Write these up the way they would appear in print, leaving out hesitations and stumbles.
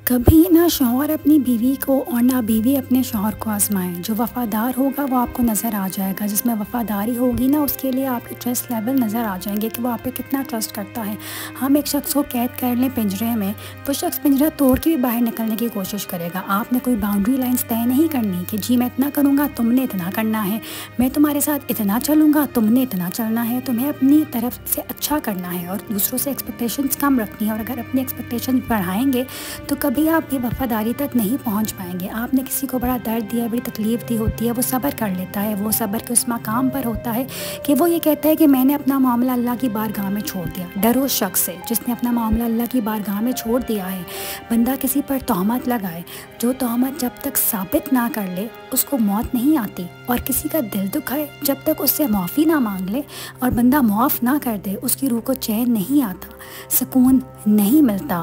کبھی نہ شوہر اپنی بیوی کو اور نہ بیوی اپنے شوہر کو آزمائیں۔ جو وفادار ہوگا وہ آپ کو نظر آ جائے گا، جس میں وفاداری ہوگی نا اس کے لیے آپ کے ٹرسٹ لیول نظر آ جائیں گے کہ وہ آپ پہ کتنا ٹرسٹ کرتا ہے۔ ہم ایک شخص کو قید کر لیں پنجرے میں، وہ شخص پنجرہ توڑ کے بھی باہر نکلنے کی کوشش کرے گا۔ آپ نے کوئی باؤنڈری لائنس طے نہیں کرنی کہ جی میں اتنا کروں گا، تم نے اتنا کرنا ہے، میں تمہارے ساتھ اتنا چلوں گا، تم نے اتنا چلنا ہے۔ تمہیں اپنی طرف سے اچھا کرنا ہے اور دوسروں سے ایکسپیکٹیشنز کم رکھنی ہے، اور اگر اپنی ایکسپیکٹیشنز بڑھائیں گے تو کبھی آپ بھی وفاداری تک نہیں پہنچ پائیں گے۔ آپ نے کسی کو بڑا درد دیا، بڑی تکلیف دی ہوتی ہے، وہ صبر کر لیتا ہے، وہ صبر کے اس مقام پر ہوتا ہے کہ وہ یہ کہتا ہے کہ میں نے اپنا معاملہ اللہ کی بارگاہ میں چھوڑ دیا۔ ڈر اس شخص سے جس نے اپنا معاملہ اللہ کی بارگاہ میں چھوڑ دیا ہے۔ بندہ کسی پر تہمت لگائے، جو تہمت جب تک ثابت نہ کر لے اس کو موت نہیں آتی، اور کسی کا دل دکھائے جب تک اس سے معافی نہ مانگ لے اور بندہ معاف نہ کر دے اس کی روح کو چین نہیں آتا، سکون نہیں ملتا۔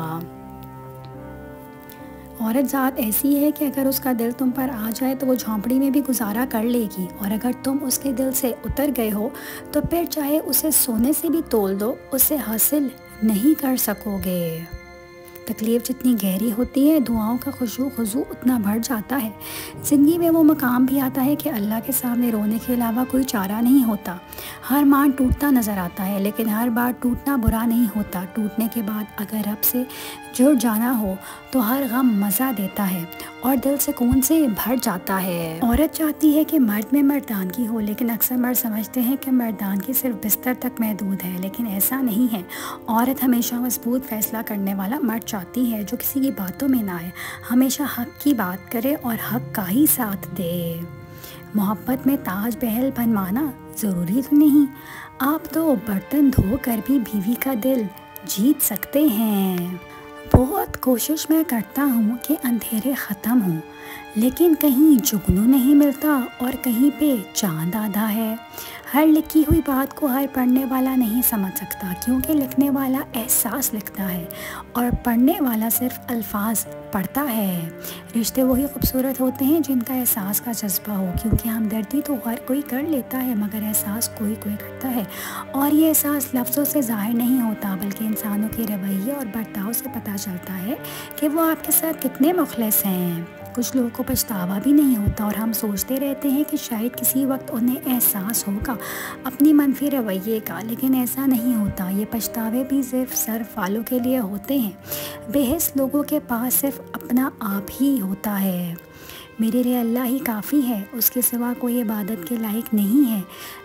عورت ذات ایسی ہے کہ اگر اس کا دل تم پر آ جائے تو وہ جھونپڑی میں بھی گزارا کر لے گی، اور اگر تم اس کے دل سے اتر گئے ہو تو پھر چاہے اسے سونے سے بھی تول دو اسے حاصل نہیں کر سکو گے۔ تکلیف جتنی گہری ہوتی ہے دعاؤں کا خضوع اتنا بڑھ جاتا ہے۔ زندگی میں وہ مقام بھی آتا ہے کہ اللہ کے سامنے رونے کے علاوہ کوئی چارہ نہیں ہوتا۔ ہر مان ٹوٹتا نظر آتا ہے، لیکن ہر بار ٹوٹنا برا نہیں ہوتا۔ ٹوٹنے کے بعد اگر رب سے جڑ جانا ہو تو ہر غم مزہ دیتا ہے اور دل سکون سے بھر جاتا ہے۔ عورت چاہتی ہے کہ مرد میں مردانگی ہو، لیکن اکثر مرد سمجھتے ہیں کہ مردانگی صرف بستر تک محدود ہے، لیکن ایسا نہیں ہے۔ عورت ہمیشہ مضبوط فیصلہ کرنے والا مرد چاہتی ہے جو کسی کی باتوں میں نہ آئے، ہمیشہ حق کی بات کرے اور حق کا ہی ساتھ دے۔ محبت میں تاج محل بنوانا ضروری تو نہیں، آپ تو برتن دھو کر بھی بیوی کا دل جیت سکتے ہیں۔ بہت کوشش میں کرتا ہوں کہ اندھیرے ختم ہوں، لیکن کہیں جگنو نہیں ملتا اور کہیں پہ چاند آدھا ہے۔ ہر لکھی ہوئی بات کو ہر پڑھنے والا نہیں سمجھ سکتا، کیونکہ لکھنے والا احساس لکھتا ہے اور پڑھنے والا صرف الفاظ پڑھتا ہے۔ رشتے وہی خوبصورت ہوتے ہیں جن کا احساس کا جذبہ ہو، کیونکہ ہمدردی تو ہر کوئی کر لیتا ہے مگر احساس کوئی کرتا ہے، اور یہ احساس لفظوں سے ظاہر نہیں ہوتا بلکہ انسانوں کے رویے اور برتاؤ سے پتہ چلتا ہے کہ وہ آپ کے ساتھ کتنے مخلص ہیں۔ کچھ لوگوں کو پچھتاوا بھی نہیں ہوتا اور ہم سوچتے رہتے ہیں کہ شاید کسی وقت انہیں احساس ہوگا اپنی منفی رویے کا، لیکن ایسا نہیں ہوتا۔ یہ پچھتاوے بھی صرف صرف والوں کے لیے ہوتے ہیں۔ بے حس لوگوں کے پاس صرف اپنا آپ ہی ہوتا ہے۔ میرے لیے اللہ ہی کافی ہے، اس کے سوا کوئی عبادت کے لائق نہیں ہے۔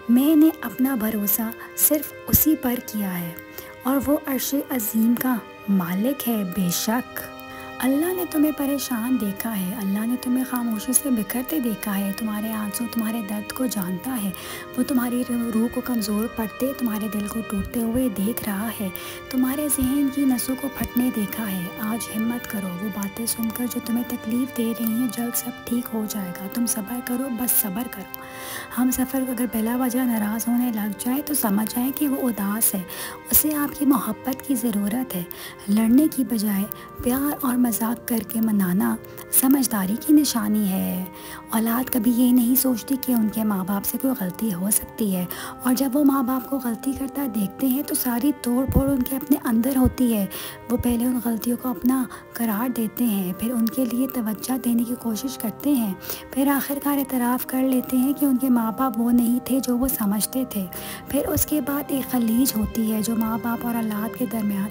میں نے اپنا بھروسہ صرف اسی پر کیا ہے اور وہ عرش عظیم کا مالک ہے۔ بے شک اللہ نے تمہیں پریشان دیکھا ہے، اللہ نے تمہیں خاموشی سے بکھرتے دیکھا ہے، تمہارے آنسو تمہارے درد کو جانتا ہے، وہ تمہاری روح کو کمزور پڑتے تمہارے دل کو ٹوٹتے ہوئے دیکھ رہا ہے، تمہارے ذہن کی نسوں کو پھٹنے دیکھا ہے۔ آج ہمت کرو، وہ باتیں سن کر جو تمہیں تکلیف دے رہی ہیں جلد سب ٹھیک ہو جائے گا۔ تم صبر کرو، بس صبر کرو۔ ہم سفر اگر بلا وجہ ناراض ہونے لگ جائے تو سمجھ جائیں کہ وہ اداس ہے، اسے آپ کی محبت کی ضرورت ہے۔ لڑنے کی بجائے پیار اور مذاق کر کے منانا سمجھداری کی نشانی ہے۔ اولاد کبھی یہ نہیں سوچتی کہ ان کے ماں باپ سے کوئی غلطی ہو سکتی ہے، اور جب وہ ماں باپ کو غلطی کرتا دیکھتے ہیں تو ساری توڑ پھوڑ ان کے اپنے اندر ہوتی ہے۔ وہ پہلے ان غلطیوں کو اپنا قرار دیتے ہیں، پھر ان کے لیے توجہ دینے کی کوشش کرتے ہیں، پھر آخرکار اعتراف کر لیتے ہیں کہ ان کے ماں باپ وہ نہیں تھے جو وہ سمجھتے تھے۔ پھر اس کے بعد ایک خلیج ہوتی ہے جو ماں باپ اور اولاد کے درمیان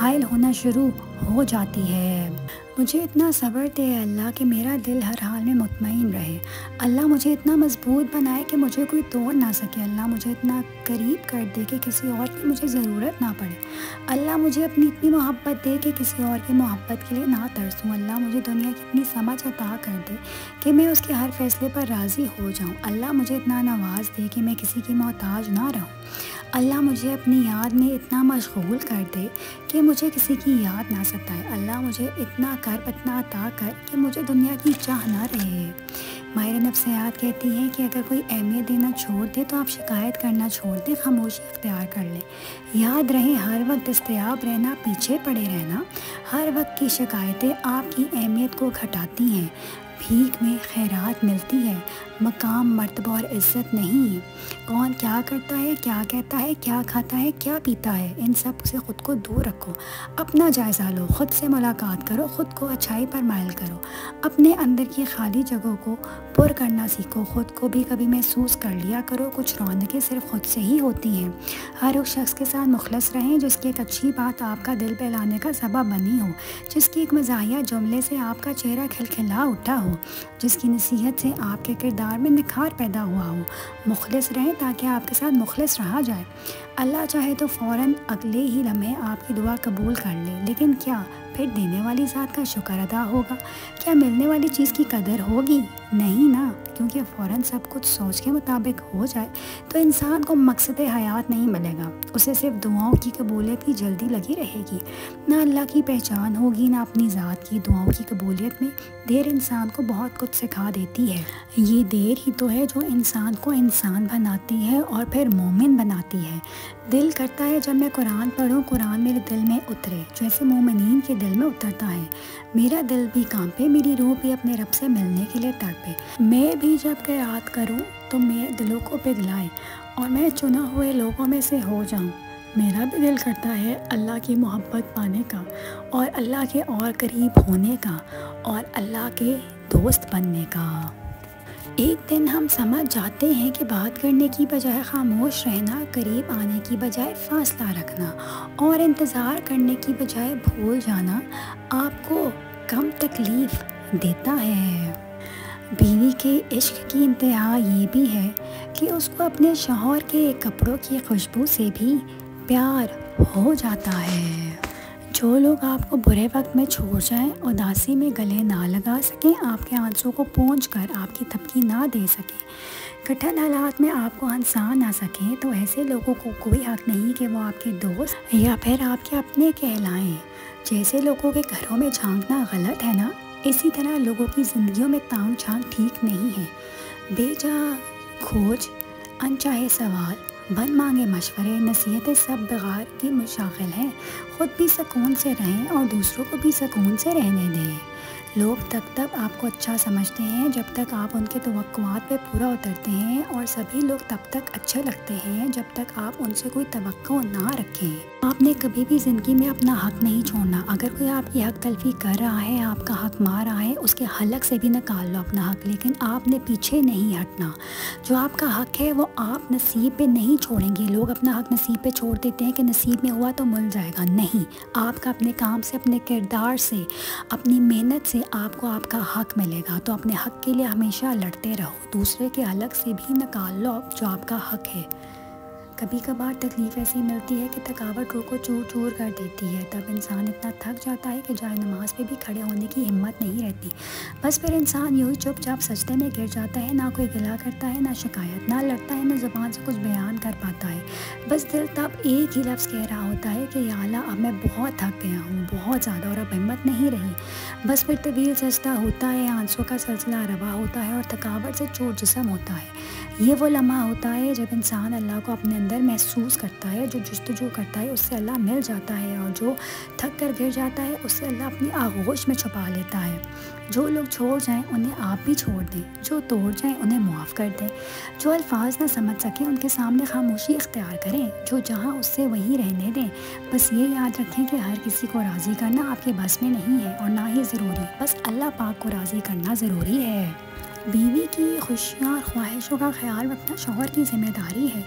حائل ہونا شروع ہو جاتی ہے۔ مجھے اتنا صبر دے اللہ کہ میرا دل ہر حال میں مطمئن رہے۔ اللہ مجھے اتنا مضبوط بنائے کہ مجھے کوئی توڑ نہ سکے۔ اللہ مجھے اتنا قریب کر دے کہ کسی اور کی مجھے ضرورت نہ پڑے۔ اللہ مجھے اپنی اتنی محبت دے کہ کسی اور کی محبت کے لیے نہ ترسوں۔ اللہ مجھے دنیا کی اتنی سمجھ عطا کر دے کہ میں اس کے ہر فیصلے پر راضی ہو جاؤں۔ اللہ مجھے اتنا نواز دے کہ میں کسی کی محتاج نہ رہوں۔ اللہ مجھے اپنی یاد میں اتنا مشغول کر دے کہ مجھے کسی کی یاد نہ ستائے۔ اللہ مجھے اتنا اتنا عطا کر کہ مجھے دنیا کی چاہ نہ رہے۔ ماہر نفسیات کہتی ہے کہ اگر کوئی اہمیت دینا چھوڑ دے تو آپ شکایت کرنا چھوڑ دیں، خاموشی اختیار کر لیں۔ یاد رہے ہر وقت دستیاب رہنا، پیچھے پڑے رہنا، ہر وقت کی شکایتیں آپ کی اہمیت کو گھٹاتی ہیں۔ بھیک میں خیرات ملتی ہے، مقام، مرتبہ اور عزت نہیں۔ کون کیا کرتا ہے، کیا کہتا ہے، کیا کھاتا ہے، کیا پیتا ہے، ان سب سے خود کو دور رکھو۔ اپنا جائزہ لو، خود سے ملاقات کرو، خود کو اچھائی پر مائل کرو، اپنے اندر کی خالی جگہوں کو پر کرنا سیکھو۔ خود کو بھی کبھی محسوس کر لیا کرو، کچھ رونقیں صرف خود سے ہی ہوتی ہیں۔ ہر اس شخص کے ساتھ مخلص رہیں جس کی ایک اچھی بات آپ کا دل بہلانے کا سبب بنی ہو، جس کی ایک مزاحیہ جملے سے آپ کا چہرہ کھلکھلا اٹھا ہو، جس کی نصیحت سے آپ کے کردار میں نکھار پیدا ہوا ہو۔ مخلص رہیں تاکہ آپ کے ساتھ مخلص رہا جائے۔ اللہ چاہے تو فوراً اگلے ہی لمحے آپ کی دعا قبول کر لے، لیکن کیا پھر دینے والی ذات کا شکر ادا ہوگا؟ کیا ملنے والی چیز کی قدر ہوگی؟ نہیں نا، کیونکہ فوراً سب کچھ سوچ کے مطابق ہو جائے تو انسان کو مقصد حیات نہیں ملے گا، اسے صرف دعاؤں کی قبولیت کی جلدی لگی رہے گی، نہ اللہ کی پہچان ہوگی نہ اپنی ذات کی۔ دعاؤں کی قبولیت میں دیر انسان کو بہت کچھ سکھا دیتی ہے۔ یہ دیر ہی تو ہے جو انسان کو انسان بناتی ہے اور پھر مومن بناتی ہے۔ دل کرتا ہے جب میں قرآن پڑھوں، قرآن میرے دل میں اترے جیسے مومنین کے دل میں اترتا ہے۔ میرا دل بھی کانپے، میری روح بھی اپنے رب سے ملنے کے لیے تڑپے۔ میں بھی جب قرات کروں تو میرے دلوں کو پگھلائے اور میں چنا ہوئے لوگوں میں سے ہو جاؤں۔ میرا بھی دل کرتا ہے اللہ کی محبت پانے کا اور اللہ کے اور قریب ہونے کا اور اللہ کے دوست بننے کا۔ ایک دن ہم سمجھ جاتے ہیں کہ بات کرنے کی بجائے خاموش رہنا، قریب آنے کی بجائے فاصلہ رکھنا اور انتظار کرنے کی بجائے بھول جانا آپ کو کم تکلیف دیتا ہے۔ بیوی کے عشق کی انتہا یہ بھی ہے کہ اس کو اپنے شوہر کے کپڑوں کی خوشبو سے بھی پیار ہو جاتا ہے۔ جو لوگ آپ کو برے وقت میں چھوڑ جائیں، اداسی میں گلے نہ لگا سکیں، آپ کے آنسوں کو پونچھ کر آپ کی تھپکی نہ دے سکیں، کٹھن حالات میں آپ کو ہنسا نہ سکیں، تو ایسے لوگوں کو کوئی حق نہیں کہ وہ آپ کے دوست یا پھر آپ کے اپنے کہلائیں۔ جیسے لوگوں کے گھروں میں جھانکنا غلط ہے نا، اسی طرح لوگوں کی زندگیوں میں تانگ جھانک ٹھیک نہیں ہے۔ بے جا کھوج، انچاہے سوال، بن مانگے مشورے، نصیحتیں سب بغیر کی مشاغل ہیں۔ خود بھی سکون سے رہیں اور دوسروں کو بھی سکون سے رہنے دیں۔ لوگ تب آپ کو اچھا سمجھتے ہیں جب تک آپ ان کے توقعات پہ پورا اترتے ہیں، اور سبھی لوگ تب تک اچھے لگتے ہیں جب تک آپ ان سے کوئی توقع نہ رکھیں۔ آپ نے کبھی بھی زندگی میں اپنا حق نہیں چھوڑنا۔ اگر کوئی آپ کی حق تلفی کر رہا ہے، آپ کا حق مار رہا ہے، اس کے حلق سے بھی نکال لو اپنا حق، لیکن آپ نے پیچھے نہیں ہٹنا۔ جو آپ کا حق ہے وہ آپ نصیب پہ نہیں چھوڑیں گے۔ لوگ اپنا حق نصیب پہ چھوڑ دیتے ہیں کہ نصیب میں ہوا تو مل جائے گا، نہیں، آپ کا اپنے کام سے، اپنے کردار سے، اپنی محنت سے آپ کو آپ کا حق ملے گا۔ تو اپنے حق کے لیے ہمیشہ لڑتے رہو، دوسرے کے حلق سے بھی نکال لو جو آپ کا حق ہے۔ کبھی کبھار تکلیف ایسی ملتی ہے کہ تھکاوٹ روح کو چور چور کر دیتی ہے، تب انسان اتنا تھک جاتا ہے کہ جائے نماز پہ بھی کھڑے ہونے کی ہمت نہیں رہتی۔ بس پھر انسان یوں ہی چپ چاپ سجدے میں گر جاتا ہے، نہ کوئی گلا کرتا ہے، نہ شکایت، نہ لڑتا ہے، نہ زبان سے کچھ بیان کر پاتا ہے۔ بس دل تب ایک ہی لفظ کہہ رہا ہوتا ہے کہ یا اللہ اب میں بہت تھک گیا ہوں، بہت زیادہ، اور اب ہمت نہیں رہی۔ بس پھر طویل سجدہ ہوتا ہے، آنسوں کا سلسلہ روا ہوتا ہے اور تھکاوٹ سے چور جسم ہوتا ہے۔ یہ وہ لمحہ ہوتا ہے جب انسان اللہ کو اپنے اندر محسوس کرتا ہے، جو جستجو کرتا ہے اس سے اللہ مل جاتا ہے، اور جو تھک کر گر جاتا ہے اس سے اللہ اپنی آغوش میں چھپا لیتا ہے۔ جو لوگ چھوڑ جائیں انہیں آپ بھی چھوڑ دیں، جو توڑ جائیں انہیں معاف کر دیں، جو الفاظ نہ سمجھ سکیں ان کے سامنے خاموشی اختیار کریں، جو جہاں اس سے وہیں رہنے دیں۔ بس یہ یاد رکھیں کہ ہر کسی کو راضی کرنا آپ کے بس میں نہیں ہے اور نہ ہی ضروری، بس اللہ پاک کو راضی کرنا ضروری ہے۔ بیوی کی خوشیاں اور خواہشوں کا خیال رکھنا شوہر کی ذمہ داری ہے،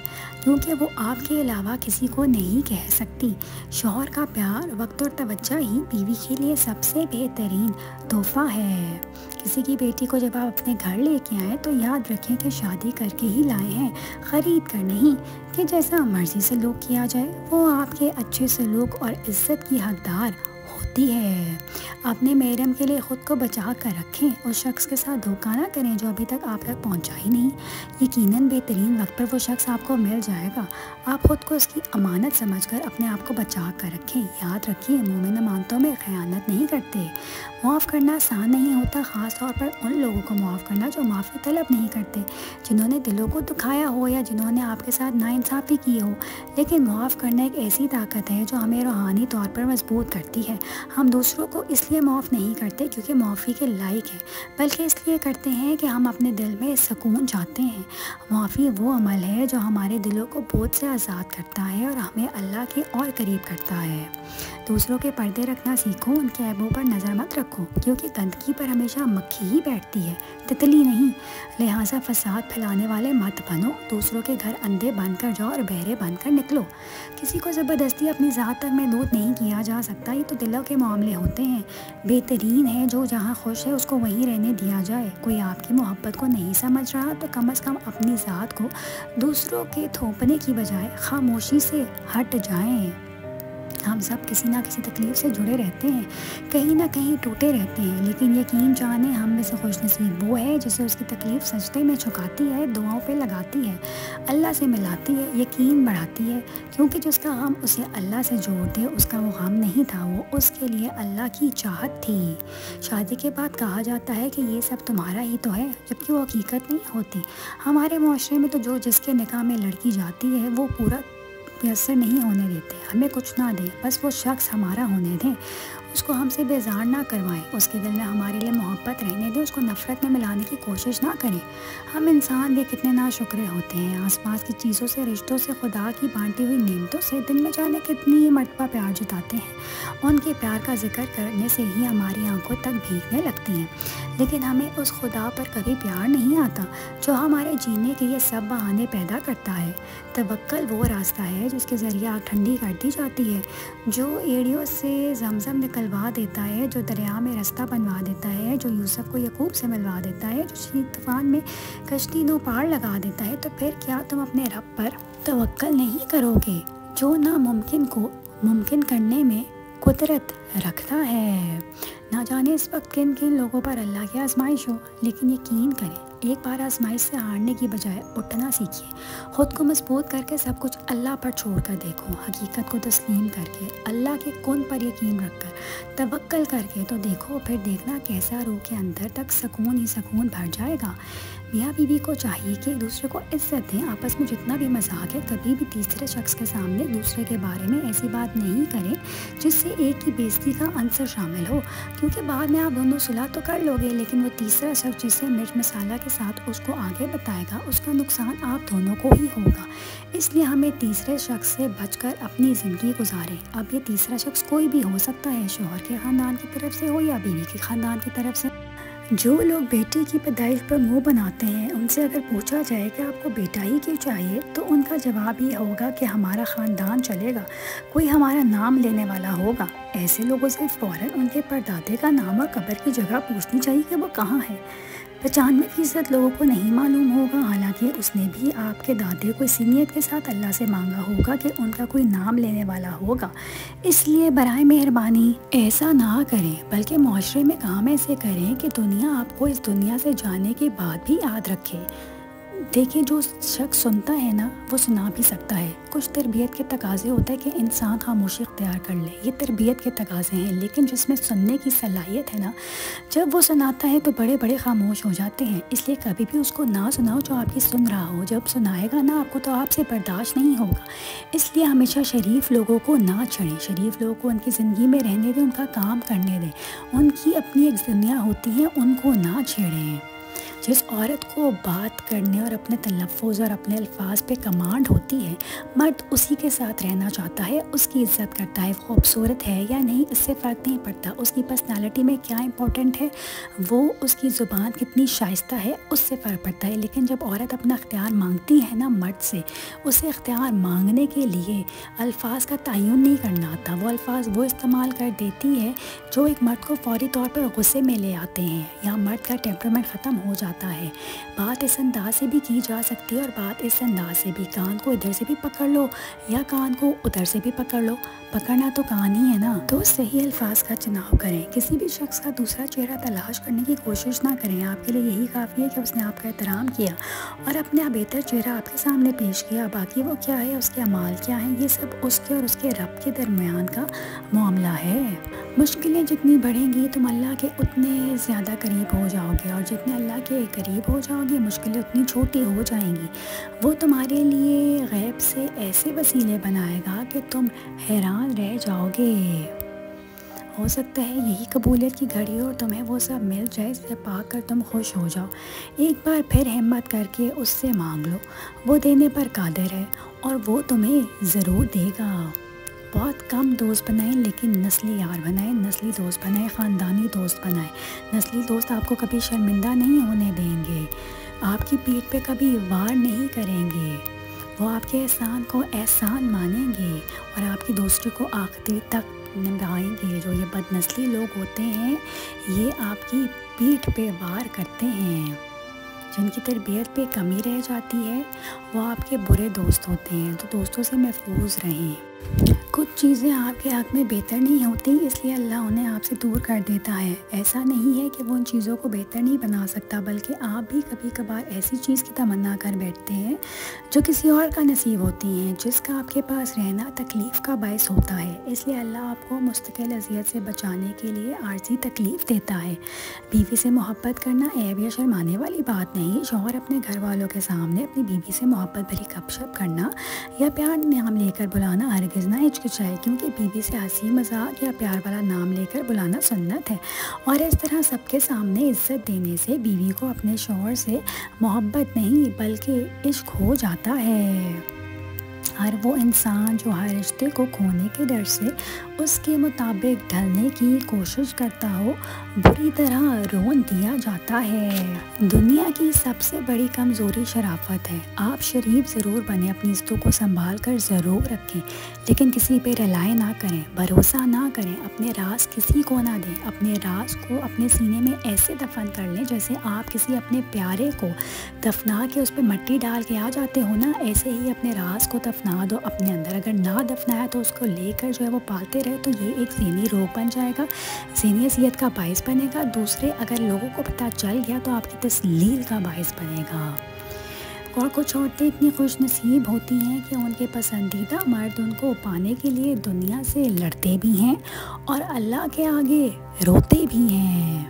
کیونکہ وہ آپ کے علاوہ کسی کو نہیں کہہ سکتی۔ شوہر کا پیار، وقت اور توجہ ہی بیوی کے لیے سب سے بہترین تحفہ ہے۔ کسی کی بیٹی کو جب آپ اپنے گھر لے کے آئیں تو یاد رکھیں کہ شادی کر کے ہی لائے ہیں، خرید کر نہیں، کہ جیسا مرضی سلوک کیا جائے وہ آپ کے اچھے سلوک اور عزت کی حقدار ہوتی ہے۔ اپنے محرم کے لیے خود کو بچا کر رکھیں، اس شخص کے ساتھ دھوکہ نہ کریں جو ابھی تک آپ تک پہنچا ہی نہیں۔ یقیناً بہترین وقت پر وہ شخص آپ کو مل جائے گا۔ آپ خود کو اس کی امانت سمجھ کر اپنے آپ کو بچا کر رکھیں۔ یاد رکھیے مومن امانتوں میں خیانت نہیں کرتے۔ معاف کرنا آسان نہیں ہوتا، خاص طور پر ان لوگوں کو معاف کرنا جو معافی طلب نہیں کرتے، جنہوں نے دلوں کو دکھایا ہو یا جنہوں نے آپ کے ساتھ ناانصافی کی ہو۔ لیکن معاف کرنا ایک ایسی طاقت ہے جو ہمیں روحانی طور پر مضبوط کرتی ہے۔ ہم دوسروں کو اس لیے معاف نہیں کرتے کیونکہ معافی کے لائق ہیں، بلکہ اس لیے کرتے ہیں کہ ہم اپنے دل میں سکون چاہتے ہیں۔ معافی وہ عمل ہے جو ہمارے دلوں کو بوجھ سے آزاد کرتا ہے اور ہمیں اللہ کے اور قریب کرتا ہے۔ دوسروں کے پردے رکھنا سیکھو، ان کے عیبوں پر نظر مت رکھو، کیونکہ گندگی پر ہمیشہ مکھی ہی بیٹھتی ہے، تتلی نہیں۔ لہٰذا فساد پھیلانے والے مت بنو، دوسروں کے گھر اندھے بن کر جاؤ اور بہرے بن کر نکلو۔ کسی کو زبردستی اپنی ذات تک محدود نہیں کیا جا سکتا، یہ تو دلوں کے معاملے ہوتے ہیں۔ بہترین ہے جو جہاں خوش ہے اس کو وہیں رہنے دیا جائے۔ کوئی آپ کی محبت کو نہیں سمجھ رہا تو کم از کم اپنی ذات کو دوسروں کے تھوپنے کی بجائے خاموشی سے ہٹ جائیں۔ ہم سب کسی نہ کسی تکلیف سے جڑے رہتے ہیں، کہیں نہ کہیں ٹوٹے رہتے ہیں، لیکن یقین جانیں ہم میں سے خوش نصیب وہ ہے جسے اس کی تکلیف سجدے میں جھکاتی ہے، دعاؤں پہ لگاتی ہے، اللہ سے ملاتی ہے، یقین بڑھاتی ہے، کیونکہ جس کا غم اسے اللہ سے جوڑ دے اس کا وہ غم نہیں تھا، وہ اس کے لیے اللہ کی چاہت تھی۔ شادی کے بعد کہا جاتا ہے کہ یہ سب تمہارا ہی تو ہے، جبکہ وہ حقیقت نہیں ہوتی۔ ہمارے معاشرے میں تو جو جس کے نکاح میں لڑکی جاتی ہے وہ پورا میسر نہیں ہونے دیتے، ہمیں کچھ نہ دیں، بس وہ شخص ہمارا ہونے دیں، اس کو ہم سے بیزار نہ کروائیں، اس کے دل میں ہمارے لیے محبت رہنے دیں، اس کو نفرت میں ملانے کی کوشش نہ کریں۔ ہم انسان بھی کتنے ناشکرے ہوتے ہیں، آس پاس کی چیزوں سے، رشتوں سے، خدا کی بانٹی ہوئی نعمتوں سے دل میں جانے کتنی مرتبہ پیار جتاتے ہیں، ان کے پیار کا ذکر کرنے سے ہی ہماری آنکھوں تک بھیگنے لگتی ہیں، لیکن ہمیں اس خدا پر کبھی پیار نہیں آتا جو ہمارے جینے کے یہ سب بہانے پیدا کرتا ہے۔ توکل وہ راستہ ہے جس کے ذریعے آگ ٹھنڈی کر دی جاتی ہے، جو ایڑیوں سے زمزم نکلوا دیتا ہے، جو دریا میں رستہ بنوا دیتا ہے، جو یوسف کو یعقوب سے ملوا دیتا ہے، جو شدید طوفان میں کشتی نو پار لگا دیتا ہے۔ تو پھر کیا تم اپنے رب پر توکل نہیں کرو گے جو ناممکن کو ممکن کرنے میں قدرت رکھتا ہے؟ نہ جانے اس وقت کن کن لوگوں پر اللہ کی آزمائش ہو، لیکن یقین کریں ایک بار آزمائش سے ہارنے کی بجائے اٹھنا سیکھیے، خود کو مضبوط کر کے سب کچھ اللہ پر چھوڑ کر دیکھو، حقیقت کو تسلیم کر کے، اللہ کے کن پر یقین رکھ کر، توکل کر کے تو دیکھو، پھر دیکھنا کیسا روح کے اندر تک سکون ہی سکون بھر جائے گا۔ میاں بیوی کو چاہیے کہ ایک دوسرے کو عزت دیں، آپس میں جتنا بھی مذاق ہے کبھی بھی تیسرے شخص کے سامنے دوسرے کے بارے میں ایسی بات نہیں کریں جس سے ایک کی بےزتی کا عنصر شامل ہو، کیونکہ بعد میں آپ دونوں صلح تو کر لو گے، لیکن وہ تیسرا شخص جسے مرچ مسالہ کے ساتھ اس کو آگے بتائے گا، اس کا نقصان آپ دونوں کو ہی ہوگا۔ اس لیے ہمیں تیسرے شخص سے بچ کر اپنی زندگی گزاریں۔ اب یہ تیسرا شخص کوئی بھی ہو سکتا ہے، شوہر کے خاندان کی طرف سے ہو یا بیوی کے خاندان کی طرف سے۔ جو لوگ بیٹی کی پیدائش پر منہ بناتے ہیں ان سے اگر پوچھا جائے کہ آپ کو بیٹا ہی کیوں چاہیے تو ان کا جواب یہ ہوگا کہ ہمارا خاندان چلے گا، کوئی ہمارا نام لینے والا ہوگا۔ ایسے لوگوں سے فوراً ان کے پردادے کا نام اور قبر کی جگہ پوچھنی چاہیے کہ وہ کہاں ہے۔ 95% لوگوں کو نہیں معلوم ہوگا، حالانکہ اس نے بھی آپ کے دادے کو اسی نیت کے ساتھ اللہ سے مانگا ہوگا کہ ان کا کوئی نام لینے والا ہوگا۔ اس لیے برائے مہربانی ایسا نہ کریں، بلکہ معاشرے میں کام ایسے کریں کہ دنیا آپ کو اس دنیا سے جانے کے بعد بھی یاد رکھے۔ دیکھیں جو شخص سنتا ہے نا وہ سنا بھی سکتا ہے، کچھ تربیت کے تقاضے ہوتا ہے کہ انسان خاموشی اختیار کر لے، یہ تربیت کے تقاضے ہیں، لیکن جس میں سننے کی صلاحیت ہے نا، جب وہ سناتا ہے تو بڑے بڑے خاموش ہو جاتے ہیں۔ اس لیے کبھی بھی اس کو نہ سناؤ جو آپ کی سن رہا ہو، جب سنائے گا نا آپ کو تو آپ سے برداشت نہیں ہوگا۔ اس لیے ہمیشہ شریف لوگوں کو نہ چھڑیں، شریف لوگوں کو ان کی زندگی میں رہنے دیں، ان کا کام کرنے دیں، ان کی اپنی ایک دنیا ہوتی ہے، ان کو نہ چھیڑیں۔ جس عورت کو بات کرنے اور اپنے تلفظ اور اپنے الفاظ پہ کمانڈ ہوتی ہے، مرد اسی کے ساتھ رہنا چاہتا ہے، اس کی عزت کرتا ہے، خوبصورت ہے یا نہیں اس سے فرق نہیں پڑتا، اس کی پرسنالٹی میں کیا امپورٹنٹ ہے، وہ اس کی زبان کتنی شائستہ ہے اس سے فرق پڑتا ہے۔ لیکن جب عورت اپنا اختیار مانگتی ہے نا مرد سے، اسے اختیار مانگنے کے لیے الفاظ کا تعین نہیں کرنا آتا، وہ الفاظ وہ استعمال کر دیتی ہے جو ایک مرد کو فوری طور پر غصے میں لے آتے ہیں، یا مرد کا ٹیمپرمنٹ ختم ہو جاتا ہے۔ بات اس انداز سے بھی کی جا سکتی ہے اور بات اس انداز سے بھی، کان کو ادھر سے بھی پکڑ لو یا کان کو ادھر سے بھی پکڑ لو، پکڑنا تو کان ہی ہے نا۔ تو صحیح الفاظ کا چناؤ کریں، کسی بھی شخص کا دوسرا چہرہ تلاش کرنے کی کوشش نہ کریں، آپ کے لیے یہی کافی ہے کہ اس نے آپ کا احترام کیا اور اپنا بہتر چہرہ آپ کے سامنے پیش کیا، باقی وہ کیا ہے، اس کے اعمال کیا ہیں، یہ سب اس کے اور اس کے رب کے درمیان کا معاملہ ہے۔ مشکلیں جتنی بڑھیں گی تم اللہ کے اتنے زیادہ قریب ہو جاؤ گے، اور جتنے اللہ کے قریب ہو جاؤ گے مشکلیں اتنی چھوٹی ہو جائیں گی۔ وہ تمہارے لیے غیب سے ایسے وسیلے بنائے گا کہ تم حیران رہ جاؤ گے۔ ہو سکتا ہے یہی قبولیت کی گھڑی ہو اور تمہیں وہ سب مل جائے جسے پا کر تم خوش ہو جاؤ۔ ایک بار پھر ہمت کر کے اس سے مانگ لو، وہ دینے پر قادر ہے اور وہ تمہیں ضرور دے گا۔ بہت کم دوست بنائیں لیکن نسلی یار بنائیں، نسلی دوست بنائیں، خاندانی دوست بنائیں۔ نسلی دوست آپ کو کبھی شرمندہ نہیں ہونے دیں گے، آپ کی پیٹھ پہ کبھی وار نہیں کریں گے، وہ آپ کے احسان کو احسان مانیں گے اور آپ کی دوستی کو آخری تک نبھائیں گے۔ جو یہ بد نسلی لوگ ہوتے ہیں یہ آپ کی پیٹھ پہ وار کرتے ہیں، جن کی تربیت پہ کمی رہ جاتی ہے وہ آپ کے برے دوست ہوتے ہیں۔ تو دوستوں سے محفوظ رہیں۔ کچھ چیزیں آپ کے حق میں بہتر نہیں ہوتی اس لیے اللہ انہیں آپ سے دور کر دیتا ہے۔ ایسا نہیں ہے کہ وہ ان چیزوں کو بہتر نہیں بنا سکتا، بلکہ آپ بھی کبھی کبھار ایسی چیز کی تمنا کر بیٹھتے ہیں جو کسی اور کا نصیب ہوتی ہیں، جس کا آپ کے پاس رہنا تکلیف کا باعث ہوتا ہے۔ اس لیے اللہ آپ کو مستقل اذیت سے بچانے کے لیے عارضی تکلیف دیتا ہے۔ بیوی سے محبت کرنا عیب یا شرمانے والی بات نہیں۔ شوہر اپنے گھر والوں کے سامنے اپنی بیوی سے محبت بھری گپ شپ کرنا یا پیار نام لے کر بلانا ہرگز نہ ہچکچائے، کیونکہ بیوی سے ہنسی مذاق یا پیار والا نام لے کر بلانا سنت ہے، اور اس طرح سب کے سامنے عزت دینے سے بیوی کو اپنے شوہر سے محبت نہیں بلکہ عشق ہو جاتا ہے۔ ہر وہ انسان جو ہر رشتے کو کھونے کے ڈر سے اس کے مطابق ڈھلنے کی کوشش کرتا ہو بری طرح رون دیا جاتا ہے۔ دنیا کی سب سے بڑی کمزوری شرافت ہے۔ آپ شریف ضرور بنیں، اپنی عزتوں کو سنبھال کر ضرور رکھیں، لیکن کسی پہ رلائے نہ کریں، بھروسہ نہ کریں، اپنے راز کسی کو نہ دیں۔ اپنے راز کو اپنے سینے میں ایسے دفن کر لیں جیسے آپ کسی اپنے پیارے کو دفنا کے اس پہ مٹی ڈال کے آ جاتے ہو نا، ایسے ہی اپنے راز کو دفنا دو اپنے اندر۔ اگر نہ دفنایا تو اس کو لے کر جو ہے وہ پالتے رہے تو یہ ایک ذہنی روگ بن جائے گا، ذہنی اذیت کا باعث بنے گا۔ دوسرے اگر لوگوں کو پتہ چل گیا تو آپ کی تسلیل کا باعث بنے گا۔ اور کچھ عورتیں اتنی خوش نصیب ہوتی ہیں کہ ان کے پسندیدہ مرد ان کو پانے کے لیے دنیا سے لڑتے بھی ہیں اور اللہ کے آگے روتے بھی ہیں۔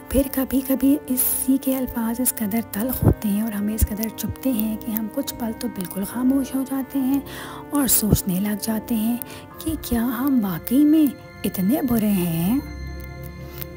پھر کبھی کبھی اسی کے الفاظ اس قدر تلخ ہوتے ہیں اور ہمیں اس قدر چبھتے ہیں کہ ہم کچھ پل تو بالکل خاموش ہو جاتے ہیں اور سوچنے لگ جاتے ہیں کہ کیا ہم واقعی میں اتنے برے ہیں۔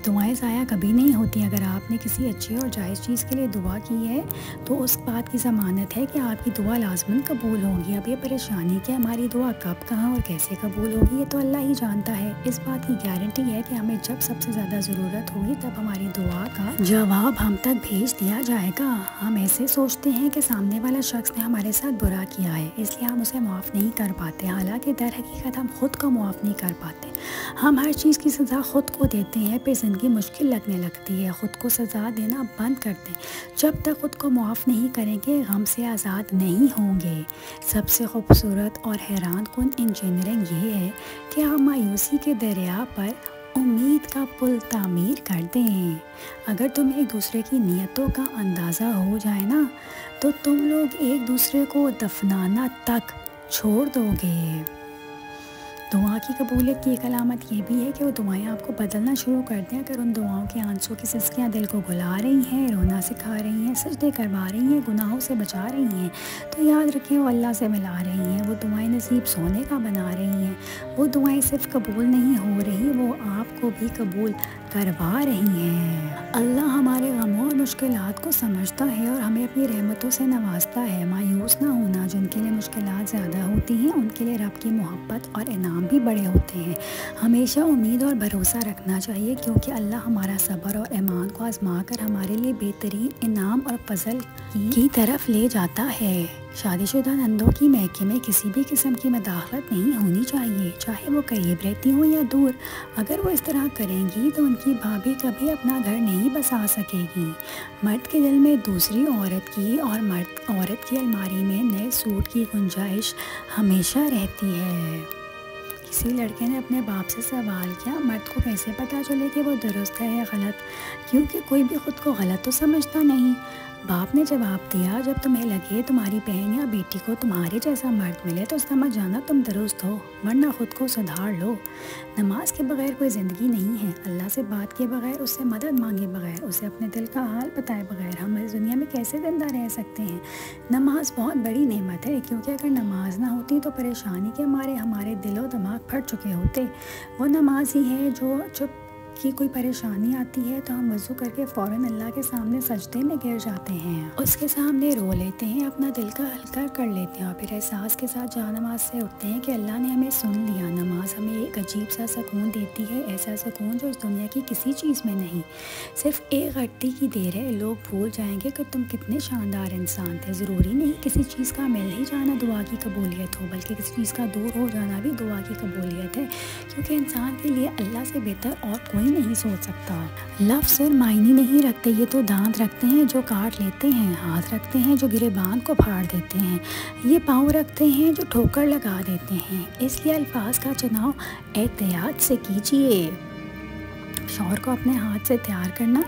دعائیں ضائع کبھی نہیں ہوتی۔ اگر آپ نے کسی اچھی اور جائز چیز کے لیے دعا کی ہے تو اس بات کی ضمانت ہے کہ آپ کی دعا لازماً قبول ہوگی۔ اب یہ پریشانی کہ ہماری دعا کب کہاں اور کیسے قبول ہوگی یہ تو اللہ ہی جانتا ہے۔ اس بات کی گارنٹی ہے کہ ہمیں جب سب سے زیادہ ضرورت ہوگی تب ہماری دعا کا جواب ہم تک بھیج دیا جائے گا۔ ہم ایسے سوچتے ہیں کہ سامنے والا شخص نے ہمارے ساتھ برا کیا ہے اس لیے ہم اسے معاف نہیں کر پاتے، حالانکہ در حقیقت ہم خود کو معاف نہیں کر پاتے۔ ہم ہر چیز کی سزا خود کو دیتے ہیں، پھر زندگی مشکل لگنے لگتی ہے۔ خود کو سزا دینا بند کر دیں۔ جب تک خود کو معاف نہیں کریں گے غم سے آزاد نہیں ہوں گے۔ سب سے خوبصورت اور حیران کن انجینئرنگ یہ ہے کہ ہم مایوسی کے دریا پر امید کا پل تعمیر کر دیں۔ اگر تمہیں ایک دوسرے کی نیتوں کا اندازہ ہو جائے نا تو تم لوگ ایک دوسرے کو دفنانا تک چھوڑ دو گے۔ دعا کی قبولیت کی ایک علامت یہ بھی ہے کہ وہ دعائیں آپ کو بدلنا شروع کر دیں۔ اگر ان دعاؤں کے آنسوں کی سسکیاں دل کو گلا رہی ہیں، رونا سکھا رہی ہیں، سجدے کروا رہی ہیں، گناہوں سے بچا رہی ہیں تو یاد رکھیں وہ اللہ سے ملا رہی ہیں۔ وہ دعائیں نصیب سونے کا بنا رہی ہیں۔ وہ دعائیں صرف قبول نہیں ہو رہی، وہ آپ کو بھی قبول کروا رہی ہیں۔ اللہ ہمارے غموں اور مشکلات کو سمجھتا ہے اور ہمیں اپنی رحمتوں سے نوازتا ہے۔ مایوس نہ ہونا، جن کے لیے مشکلات زیادہ ہوتی ہیں ان کے لیے رب کی محبت اور انعام بھی بڑے ہوتے ہیں۔ ہمیشہ امید اور بھروسہ رکھنا چاہیے کیونکہ اللہ ہمارا صبر اور ایمان کو آزما کر ہمارے لیے بہترین انعام اور فضل کی طرف لے جاتا ہے۔ شادی شدہ نندوں کی میکے میں کسی بھی قسم کی مداخلت نہیں ہونی چاہیے، چاہے وہ قریب رہتی ہوں یا دور۔ اگر وہ اس طرح کریں گی تو ان کی بھابھی کبھی اپنا گھر نہیں بسا سکے گی۔ مرد کے دل میں دوسری عورت کی اور مرد عورت کی الماری میں نئے سوٹ کی گنجائش ہمیشہ رہتی ہے۔ کسی لڑکے نے اپنے باپ سے سوال کیا، مرد کو کیسے پتہ چلے کہ وہ درست ہے یا غلط، کیونکہ کوئی بھی خود کو غلط تو سمجھتا نہیں۔ باپ نے جواب دیا، جب تمہیں لگے تمہاری بہن یا بیٹی کو تمہارے جیسا مرد ملے تو سمجھ جانا تم درست ہو، ورنہ خود کو سدھار لو۔ نماز کے بغیر کوئی زندگی نہیں ہے۔ اللہ سے بات کے بغیر، اس سے مدد مانگے بغیر، اسے اپنے دل کا حال بتائے بغیر ہم اس دنیا میں کیسے زندہ رہ سکتے ہیں؟ نماز بہت بڑی نعمت ہے، کیونکہ اگر نماز نہ ہوتی تو پریشانی کے مارے ہمارے دل و دماغ پاک پڑھ چکے ہوتے۔ وہ نماز ہی ہے جو جب کی کوئی پریشانی آتی ہے تو ہم وضو کر کے فوراً اللہ کے سامنے سجدے میں گر جاتے ہیں، اس کے سامنے رو لیتے ہیں، اپنا دل کا ہلکا کر لیتے ہیں اور پھر احساس کے ساتھ جا نماز سے اٹھتے ہیں کہ اللہ نے ہمیں سن لیا۔ نماز ہمیں ایک عجیب سا سکون دیتی ہے، ایسا سکون جو اس دنیا کی کسی چیز میں نہیں۔ صرف ایک گھڑی کی دیر ہے، لوگ بھول جائیں گے کہ تم کتنے شاندار انسان تھے۔ ضروری نہیں کسی چیز کا مل ہی جانا دعا کی قبولیت ہو، بلکہ کسی چیز کا دور ہو جانا بھی دعا کی قبولیت ہے، کیونکہ انسان کے لیے اللہ سے بہتر اور کوئی نہیں سوچ سکتا۔ لفظ اور معنی نہیں رکھتے، یہ تو دانت رکھتے ہیں جو کاٹ لیتے ہیں، ہاتھ رکھتے ہیں جو گریبان کو پھاڑ دیتے ہیں، یہ پاؤں رکھتے ہیں جو ٹھوکر لگا دیتے ہیں۔ اس لیے الفاظ کا چناؤ احتیاط سے کیجیے۔ شوہر کو اپنے ہاتھ سے تیار کرنا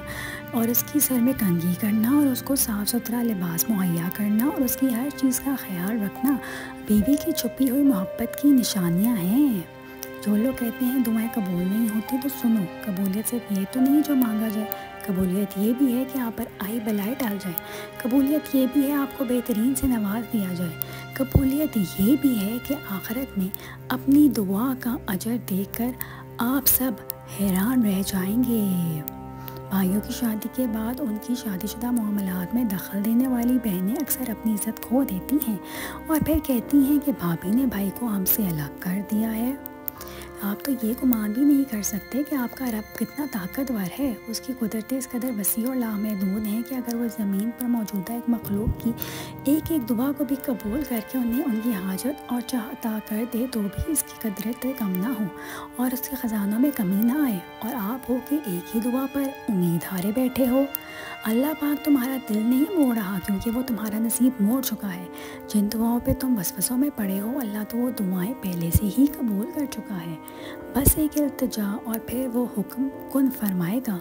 اور اس کی سر میں کنگھی کرنا اور اس کو صاف ستھرا لباس مہیا کرنا اور اس کی ہر چیز کا خیال رکھنا بیوی کی چھپی ہوئی محبت کی نشانیاں ہیں۔ جو لوگ کہتے ہیں دعائیں قبول نہیں ہوتی، تو سنو، قبولیت صرف یہ تو نہیں جو مانگا جائے، قبولیت یہ بھی ہے کہ آپ پر آئی بلائے ٹال جائے، قبولیت یہ بھی ہے آپ کو بہترین سے نواز دیا جائے، قبولیت یہ بھی ہے کہ آخرت میں اپنی دعا کا اجر دیکھ کر آپ سب حیران رہ جائیں گے۔ بھائیوں کی شادی کے بعد ان کی شادی شدہ معاملات میں دخل دینے والی بہنیں اکثر اپنی عزت کھو دیتی ہیں اور پھر کہتی ہیں کہ بھابھی نے بھائی کو ہم سے الگ کر دیا ہے۔ آپ تو یہ گمان بھی نہیں کر سکتے کہ آپ کا رب کتنا طاقتور ہے۔ اس کی قدرتیں اس قدر وسیع اور لامحدود ہیں کہ اگر وہ زمین پر موجودہ ایک مخلوق کی ایک ایک دعا کو بھی قبول کر کے انہیں ان کی حاجت اور چاہ عطا کر دے تو بھی اس کی قدرت کم نہ ہو اور اس کے خزانوں میں کمی نہ آئے، اور آپ ہو کہ ایک ہی دعا پر امید ہارے بیٹھے ہو۔ اللہ پاک تمہارا دل نہیں موڑ رہا، کیونکہ وہ تمہارا نصیب موڑ چکا ہے۔ جن دعاؤں پہ تم وسوسوں میں پڑے ہو، اللہ تو وہ دعائیں پہلے سے ہی قبول کر چکا ہے۔ بس ایک التجا اور پھر وہ حکم کن فرمائے گا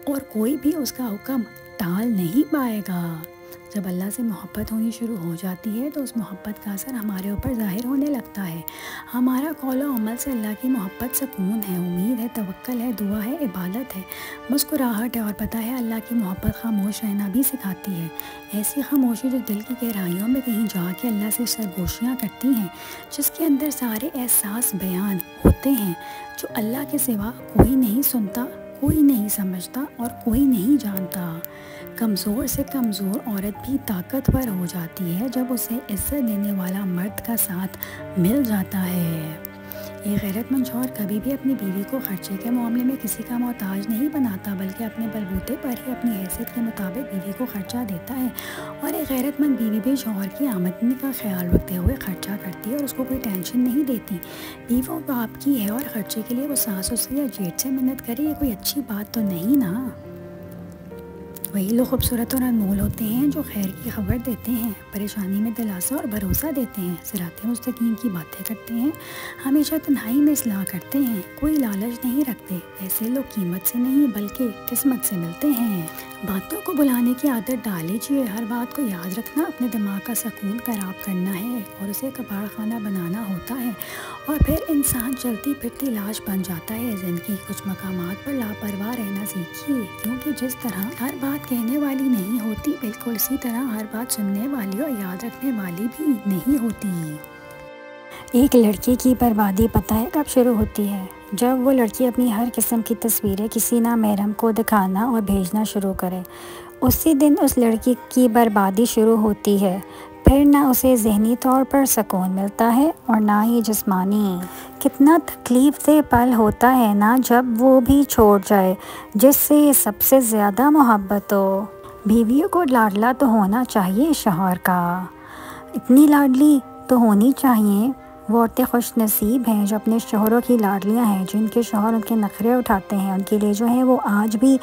اور کوئی بھی اس کا حکم ٹال نہیں پائے گا۔ جب اللہ سے محبت ہونی شروع ہو جاتی ہے تو اس محبت کا اثر ہمارے اوپر ظاہر ہونے لگتا ہے۔ ہمارا قول و عمل سے اللہ کی محبت سکون ہے، امید ہے، توکل ہے، دعا ہے، عبادت ہے، مسکراہٹ ہے، اور پتہ ہے اللہ کی محبت خاموش رہنا بھی سکھاتی ہے۔ ایسی خاموشی جو دل کی گہرائیوں میں کہیں جا کے اللہ سے سرگوشیاں کرتی ہیں، جس کے اندر سارے احساس بیان ہوتے ہیں جو اللہ کے سوا کوئی نہیں سنتا، کوئی نہیں سمجھتا اور کوئی نہیں جانتا۔ کمزور سے کمزور عورت بھی طاقتور ہو جاتی ہے جب اسے عزت دینے والا مرد کا ساتھ مل جاتا ہے۔ ایک غیرت مند شوہر کبھی بھی اپنی بیوی کو خرچے کے معاملے میں کسی کا محتاج نہیں بناتا، بلکہ اپنے بلبوتے پر ہی اپنی حیثیت کے مطابق بیوی کو خرچہ دیتا ہے، اور ایک غیرت مند بیوی بھی شوہر کی آمدنی کا خیال رکھتے ہوئے خرچہ کرتی ہے اور اس کو کوئی ٹینشن نہیں دیتی۔ بیوی باپ کی ہے اور خرچے کے لیے وہ ساس سے یا جیٹ سے منت کرے، یہ کوئی اچھی بات تو نہیں نا۔ وہی لوگ خوبصورت اور انمول ہوتے ہیں جو خیر کی خبر دیتے ہیں، پریشانی میں دلاسا اور بھروسہ دیتے ہیں، صراط مستقیم کی باتیں کرتے ہیں، ہمیشہ تنہائی میں اصلاح کرتے ہیں، کوئی لالچ نہیں رکھتے۔ ایسے لوگ قیمت سے نہیں بلکہ قسمت سے ملتے ہیں۔ باتوں کو بلانے کی عادت ڈال لیجیے، ہر بات کو یاد رکھنا اپنے دماغ کا سکون خراب کرنا ہے اور اسے کباڑ خانہ بنانا ہوتا ہے، اور پھر انسان چلتی پھرتی لاش بن جاتا ہے۔ زندگی کے کچھ مقامات پر لاپرواہ رہنا سیکھیے، کیونکہ جس طرح ہر بات کہنے والی نہیں ہوتی، بالکل اسی طرح ہر بات سننے والی اور یاد رکھنے والی بھی نہیں ہوتی۔ ایک لڑکی کی بربادی پتہ ہے کب شروع ہوتی ہے؟ جب وہ لڑکی اپنی ہر قسم کی تصویریں کسی نامحرم کو دکھانا اور بھیجنا شروع کرے، اسی دن اس لڑکی کی بربادی شروع ہوتی ہے۔ پھر نہ اسے ذہنی طور پر سکون ملتا ہے اور نہ ہی جسمانی۔ کتنا تکلیف دہ پل ہوتا ہے نا جب وہ بھی چھوڑ جائے جس سے سب سے زیادہ محبت ہو۔ بیویوں کو لاڈلا تو ہونا چاہیے شوہر کا، اتنی لاڈلی تو ہونی چاہیے۔ وہ عورتیں خوش نصیب ہیں جو اپنے شوہروں کی لاڈلیاں ہیں، جن کے شوہر ان کے نخرے اٹھاتے ہیں، ان کے لیے جو ہے وہ آج بھی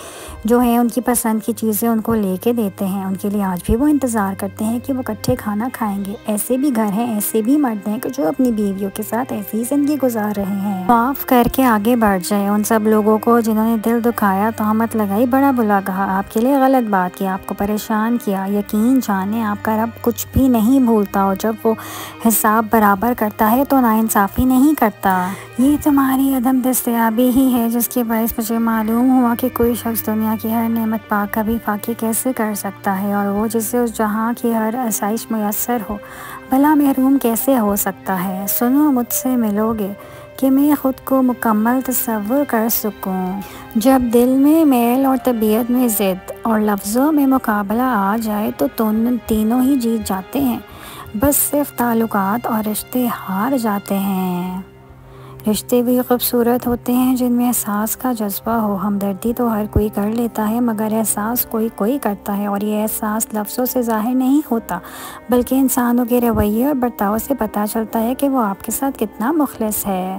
جو ہے ان کی پسند کی چیزیں ان کو لے کے دیتے ہیں، ان کے لیے آج بھی وہ انتظار کرتے ہیں کہ وہ اکٹھے کھانا کھائیں گے۔ ایسے بھی گھر ہیں، ایسے بھی مرد ہیں کہ جو اپنی بیویوں کے ساتھ ایسی زندگی گزار رہے ہیں۔ معاف کر کے آگے بڑھ جائیں ان سب لوگوں کو جنہوں نے دل دکھایا، تہمت لگائی، بڑا بلا کہا، آپ کے لیے غلط بات کی، آپ کو پریشان کیا۔ یقین جانیں آپ کا رب کچھ بھی نہیں بھولتا، اور جب وہ حساب برابر کرتا ہے تو ناانصافی نہیں کرتا۔ یہ تمہاری عدم دستیابی ہی ہے جس کے باعث مجھے معلوم ہوا کہ کوئی شخص دنیا کی ہر نعمت پا کر بھی فاقے کیسے کر سکتا ہے، اور وہ جسے اس جہاں کی ہر آسائش میسر ہو بھلا محروم کیسے ہو سکتا ہے۔ سنو، مجھ سے ملو گے کہ میں خود کو مکمل تصور کر سکوں۔ جب دل میں میل اور طبیعت میں ضد اور لفظوں میں مقابلہ آ جائے تو تینوں ہی جیت جاتے ہیں، بس صرف تعلقات اور رشتے ہار جاتے ہیں۔ رشتے بھی خوبصورت ہوتے ہیں جن میں احساس کا جذبہ ہو۔ ہمدردی تو ہر کوئی کر لیتا ہے، مگر احساس کوئی کرتا ہے، اور یہ احساس لفظوں سے ظاہر نہیں ہوتا بلکہ انسانوں کے رویے اور برتاؤ سے پتہ چلتا ہے کہ وہ آپ کے ساتھ کتنا مخلص ہے۔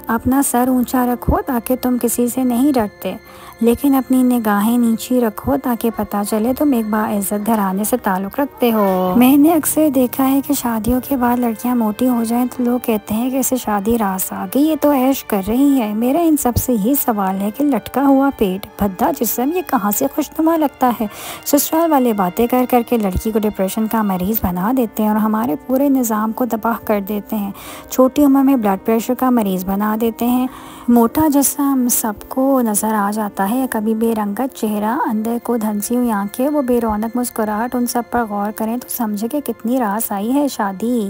اپنا سر اونچا رکھو تاکہ تم کسی سے نہیں ڈرتے، لیکن اپنی نگاہیں نیچی رکھو تاکہ پتہ چلے تم ایک باعزت گھرانے سے تعلق رکھتے ہو۔ میں نے اکثر دیکھا ہے کہ شادیوں کے بعد لڑکیاں موٹی ہو جائیں تو لوگ کہتے ہیں کہ اسے شادی راس آ گئی، یہ تو عیش کر رہی ہے۔ میرا ان سب سے یہ سوال ہے کہ لٹکا ہوا پیٹ، بھدا جسم، یہ کہاں سے خوشنما لگتا ہے؟ سسرال والے باتیں کر کر کے لڑکی کو ڈپریشن کا مریض بنا دیتے ہیں اور ہمارے پورے نظام کو تباہ کر دیتے ہیں۔ چھوٹی عمر میں بلڈ پریشر کا مریض بنا دیتے ہیں۔ موٹا جسم سب کو نظر آ جاتا ہے، کبھی بے رنگت چہرہ، اندر کو دھنسی ہوئی آنکھیں، وہ بے رونق مسکراہٹ، ان سب پر غور کریں تو سمجھے کہ کتنی راس آئی ہے شادی۔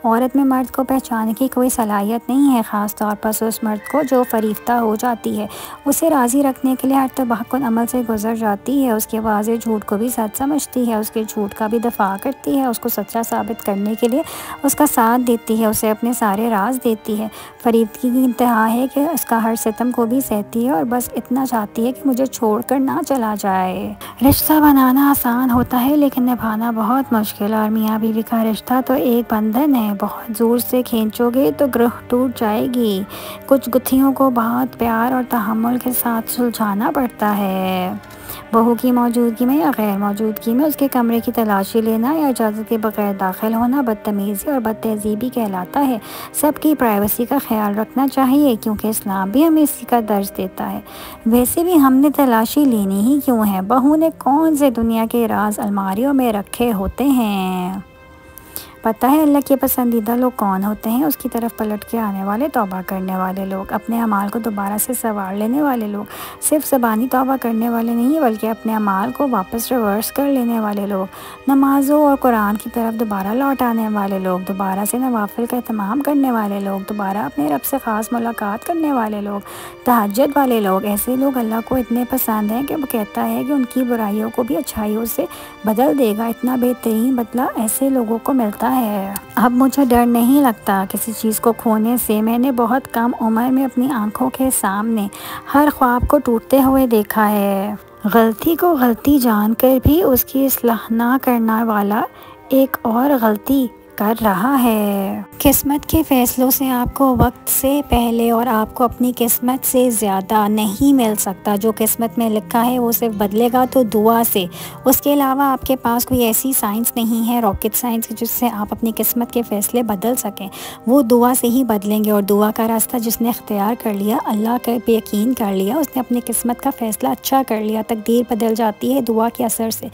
عورت میں مرد کو پہچاننے کی کوئی صلاحیت نہیں ہے، خاص طور پر اس مرد کو جو فریفتہ ہو جاتی ہے۔ اسے راضی رکھنے کے لیے ہر تباہ کن عمل سے گزر جاتی ہے، اس کے واضح جھوٹ کو بھی سچ سمجھتی ہے، اس کے جھوٹ کا بھی دفاع کرتی ہے، اس کو سچا ثابت کرنے کے لیے اس کا ساتھ دیتی ہے، اسے اپنے سارے راز دیتی ہے۔ فریبتی کی انتہا ہے کہ اس کا ہر ستم کو بھی سہتی ہے اور بس اتنا چاہتی ہے کہ مجھے چھوڑ کر نہ چلا جائے۔ رشتہ بنانا آسان ہوتا ہے لیکن نبھانا بہت مشکل، اور میاں بیوی کا رشتہ تو ایک بندھن ہے، بہت زور سے کھینچو گے تو گروہ ٹوٹ جائے گی۔ کچھ گتھیوں کو بہت پیار اور تحمل کے ساتھ سلجھانا پڑتا ہے۔ بہو کی موجودگی میں یا غیر موجودگی میں اس کے کمرے کی تلاشی لینا یا اجازت کے بغیر داخل ہونا بدتمیزی اور بد تہذیبی کہلاتا ہے۔ سب کی پرائیویسی کا خیال رکھنا چاہیے کیونکہ اسلام بھی ہمیں اسی کا درس دیتا ہے۔ ویسے بھی ہم نے تلاشی لینی ہی کیوں ہے؟ بہو نے کون سے دنیا کے راز الماریوں میں رکھے ہوتے ہیں؟ پتہ ہے اللہ کے پسندیدہ لوگ کون ہوتے ہیں؟ اس کی طرف پلٹ کے آنے والے، توبہ کرنے والے لوگ، اپنے اعمال کو دوبارہ سے سنوار لینے والے لوگ، صرف زبانی توبہ کرنے والے نہیں بلکہ اپنے اعمال کو واپس ریورس کر لینے والے لوگ، نمازوں اور قرآن کی طرف دوبارہ لوٹ آنے والے لوگ، دوبارہ سے نوافل کا اہتمام کرنے والے لوگ، دوبارہ اپنے رب سے خاص ملاقات کرنے والے لوگ، تہجد والے لوگ۔ ایسے لوگ اللہ کو اتنے پسند ہیں کہ وہ کہتا ہے کہ ان کی برائیوں کو بھی اچھائیوں سے بدل دے گا۔ اتنا بہترین بدلہ ایسے لوگوں کو ملتا ہے۔ اب مجھے ڈر نہیں لگتا کسی چیز کو کھونے سے۔ میں نے بہت کم عمر میں اپنی آنکھوں کے سامنے ہر خواب کو ٹوٹتے ہوئے دیکھا ہے۔ غلطی کو غلطی جان کر بھی اس کی اصلاح نہ کرنے والا ایک اور غلطی کر رہا ہے۔ قسمت کے فیصلوں سے آپ کو وقت سے پہلے اور آپ کو اپنی قسمت سے زیادہ نہیں مل سکتا۔ جو قسمت میں لکھا ہے وہ صرف بدلے گا تو دعا سے۔ اس کے علاوہ آپ کے پاس کوئی ایسی سائنس نہیں ہے، راکٹ سائنس، جس سے آپ اپنی قسمت کے فیصلے بدل سکیں۔ وہ دعا سے ہی بدلیں گے، اور دعا کا راستہ جس نے اختیار کر لیا، اللہ پہ یقین کر لیا، اس نے اپنی قسمت کا فیصلہ اچھا کر لیا۔ تقدیر بدل جاتی ہے دعا کے اثر سے۔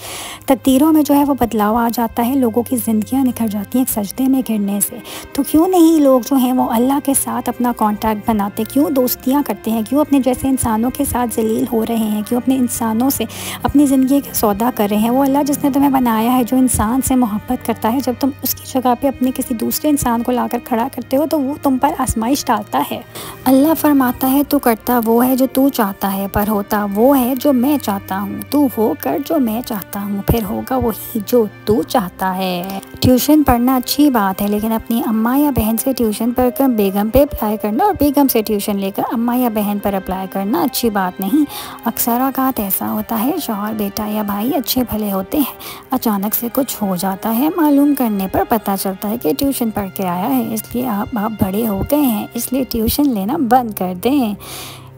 تقدیروں میں جو ہے وہ بدلاؤ آ جاتا ہے، لوگوں کی زندگیاں نکھر جاتی ہیں سجدے میں گرنے سے۔ تو کیوں نہیں لوگ جو ہیں وہ اللہ کے ساتھ اپنا کانٹیکٹ بناتے، کیوں دوستیاں کرتے ہیں، کیوں اپنے جیسے انسانوں کے ساتھ ذلیل ہو رہے ہیں، کیوں اپنے انسانوں سے اپنی زندگی کا سودا کر رہے ہیں؟ وہ اللہ جس نے تمہیں بنایا ہے، جو انسان سے محبت کرتا ہے، جب تم اس کی جگہ پہ اپنے کسی دوسرے انسان کو لا کر کھڑا کرتے ہو تو وہ تم پر آزمائش ڈالتا ہے۔ اللہ فرماتا ہے تو کرتا وہ ہے جو تو چاہتا ہے، پر ہوتا وہ ہے جو میں چاہتا ہوں۔ تو وہ کر جو میں چاہتا ہوں، پھر ہوگا وہی جو تو چاہتا ہے۔ ٹیوشن پڑھنا اچھی بات ہے، لیکن اپنی اماں یا بہن سے ٹیوشن پڑھ کر بیگم پہ اپلائی کرنا اور بیگم سے ٹیوشن لے کر اماں یا بہن پر اپلائی کرنا اچھی بات نہیں۔ اکثر اوقات ایسا ہوتا ہے شوہر، بیٹا یا بھائی اچھے بھلے ہوتے ہیں، اچانک سے کچھ ہو جاتا ہے، معلوم کرنے پر پتہ چلتا ہے کہ ٹیوشن پڑھ کے آیا ہے، اس لیے آپ بڑے ہو گئے ہیں، اس لیے ٹیوشن لینا بند کر دیں۔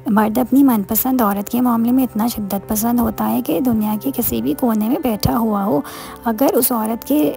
مرد اپنی من پسند عورت کے معاملے میں اتنا شدت پسند ہوتا ہے کہ دنیا کے کسی بھی کونے میں بیٹھا ہوا ہو، اگر اس عورت کے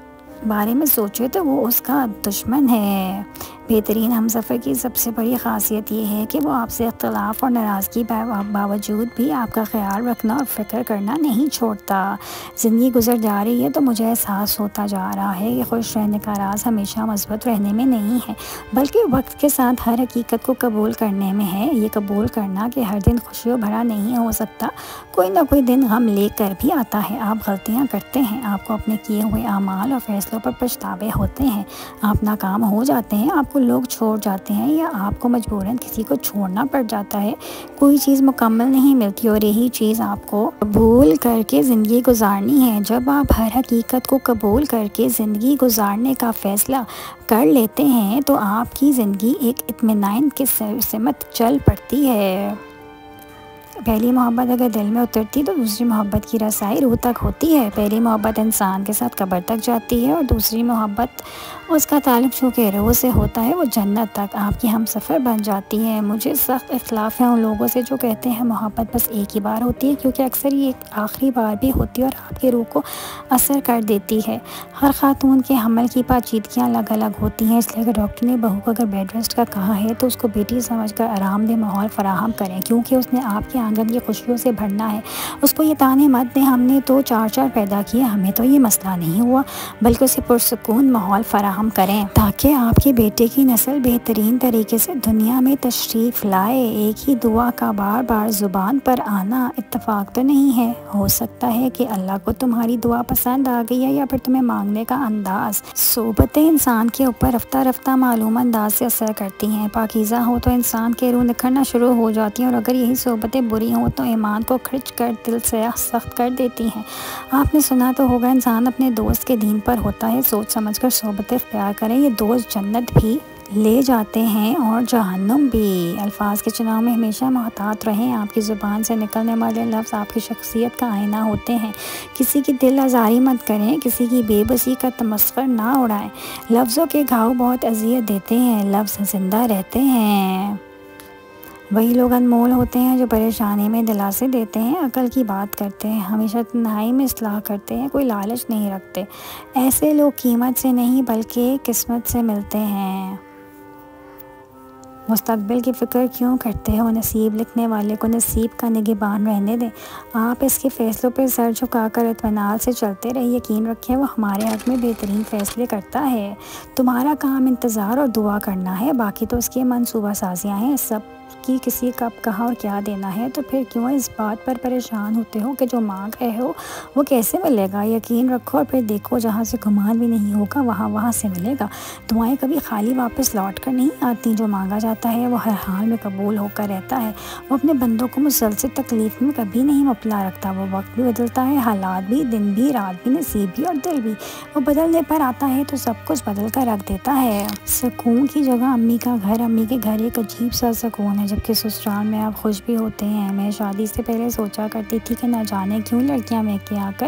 بارے میں سوچے تو وہ اس کا دشمن ہے۔ بہترین ہمسفر کی سب سے بڑی خاصیت یہ ہے کہ وہ آپ سے اختلاف اور ناراضگی باوجود بھی آپ کا خیال رکھنا اور فکر کرنا نہیں چھوڑتا۔ زندگی گزر جا رہی ہے تو مجھے احساس ہوتا جا رہا ہے کہ خوش رہنے کا راز ہمیشہ مثبت رہنے میں نہیں ہے، بلکہ وقت کے ساتھ ہر حقیقت کو قبول کرنے میں ہے۔ یہ قبول کرنا کہ ہر دن خوشیوں بھرا نہیں ہو سکتا، کوئی نہ کوئی دن غم لے کر بھی آتا ہے۔ آپ غلطیاں کرتے ہیں، آپ کو اپنے کیے ہوئے اعمال اور فیصلے فیصلوں پر پچھتاوے ہوتے ہیں، آپ ناکام ہو جاتے ہیں، آپ کو لوگ چھوڑ جاتے ہیں یا آپ کو مجبوراً کسی کو چھوڑنا پڑ جاتا ہے۔ کوئی چیز مکمل نہیں ملتی اور یہی چیز آپ کو قبول کر کے زندگی گزارنی ہے۔ جب آپ ہر حقیقت کو قبول کر کے زندگی گزارنے کا فیصلہ کر لیتے ہیں تو آپ کی زندگی ایک اطمینان کے سمت چل پڑتی ہے۔ پہلی محبت اگر دل میں اترتی تو دوسری محبت کی رسائی روح تک ہوتی ہے۔ پہلی محبت انسان کے ساتھ قبر تک جاتی ہے اور دوسری محبت اس کا تعلق چونکہ روح سے ہوتا ہے وہ جنت تک آپ کی ہم سفر بن جاتی ہے۔ مجھے سخت اختلاف ہے ان لوگوں سے جو کہتے ہیں محبت بس ایک ہی بار ہوتی ہے، کیونکہ اکثر یہ ایک آخری بار بھی ہوتی ہے اور آپ کی روح کو اثر کر دیتی ہے۔ ہر خاتون کے حمل کی پیچیدگیاں الگ الگ ہوتی ہیں، اس لیے اگر ڈاکٹر نے بہو کو اگر بیڈ ریسٹ کا کہا ہے تو اس کو بیٹی سمجھ کر آرام دہ ماحول فراہم کریں، کیونکہ اس نے آپ کے آنگن کی خوشیوں سے بھرنا ہے۔ اس کو یہ تانے مت دیں ہم نے تو چار پیدا کیے، ہمیں تو یہ مسئلہ نہیں ہوا، بلکہ اسے پرسکون ماحول فراہم کریں تاکہ آپ کے بیٹے کی نسل بہترین طریقے سے دنیا میں تشریف لائے۔ ایک ہی دعا کا بار بار زبان پر آنا اتفاق تو نہیں ہے، ہو سکتا ہے کہ اللہ کو تمہاری دعا پسند آ گئی ہے یا پھر تمہیں مانگنے کا انداز۔ صحبتیں انسان کے اوپر رفتہ رفتہ معلوم انداز سے اثر کرتی ہیں۔ پاکیزہ ہو تو انسان کے روح نکھرنا شروع ہو جاتی ہیں، اور اگر یہی صحبتیں بری ہوں تو ایمان کو کھرچ کر دل سے سخت کر دیتی ہیں۔ آپ نے سنا تو ہوگا انسان اپنے دوست کے دین پر ہوتا ہے، سوچ سمجھ کر صحبت اختیار کریں، یہ دوست جنت بھی لے جاتے ہیں اور جہنم بھی۔ الفاظ کے چناؤ میں ہمیشہ محتاط رہیں، آپ کی زبان سے نکلنے والے لفظ آپ کی شخصیت کا آئینہ ہوتے ہیں۔ کسی کی دل آزاری مت کریں، کسی کی بے بسی کا تمسخر نہ اڑائیں۔ لفظوں کے گھاؤ بہت اذیت دیتے ہیں، لفظ زندہ رہتے ہیں۔ وہی لوگ انمول ہوتے ہیں جو پریشانی میں دلاسے دیتے ہیں، عقل کی بات کرتے ہیں، ہمیشہ تنہائی میں اصلاح کرتے ہیں، کوئی لالچ نہیں رکھتے۔ ایسے لوگ قیمت سے نہیں بلکہ قسمت سے ملتے ہیں۔ مستقبل کی فکر کیوں کرتے ہو؟ نصیب لکھنے والے کو نصیب کا نگہبان رہنے دیں، آپ اس کے فیصلوں پر سر جھکا کر اطمینان سے چلتے رہے، یقین رکھیں وہ ہمارے حق میں بہترین فیصلے کرتا ہے۔ تمہارا کام انتظار اور دعا کرنا ہے، باقی تو اس کی منصوبہ سازیاں ہیں، سب کی کسی کب کہاں اور کیا دینا ہے، تو پھر کیوں اس بات پر پریشان ہوتے ہو کہ جو مانگ رہے ہو وہ کیسے ملے گا؟ یقین رکھو اور پھر دیکھو، جہاں سے گمان بھی نہیں ہوگا وہاں سے ملے گا۔ دعائیں کبھی خالی واپس لوٹ کر نہیں آتی، جو مانگا جاتا ہے وہ ہر حال میں قبول ہو کر رہتا ہے۔ وہ اپنے بندوں کو مسلسل تکلیف میں کبھی نہیں مبتلا رکھتا، وہ وقت بھی بدلتا ہے، حالات بھی، دن بھی، رات بھی، نصیب بھی اور دل بھی، وہ بدلنے پر آتا ہے تو سب کچھ بدل کر رکھ دیتا ہے۔ سکون کی جگہ امی کا گھر، امی کے گھر ایک عجیب سا سکون ہے، جبکہ سسرال میں آپ خوش بھی ہوتے ہیں۔ میں شادی سے پہلے سوچا کرتی تھی کہ نہ جانے کیوں لڑکیاں میکے آ کر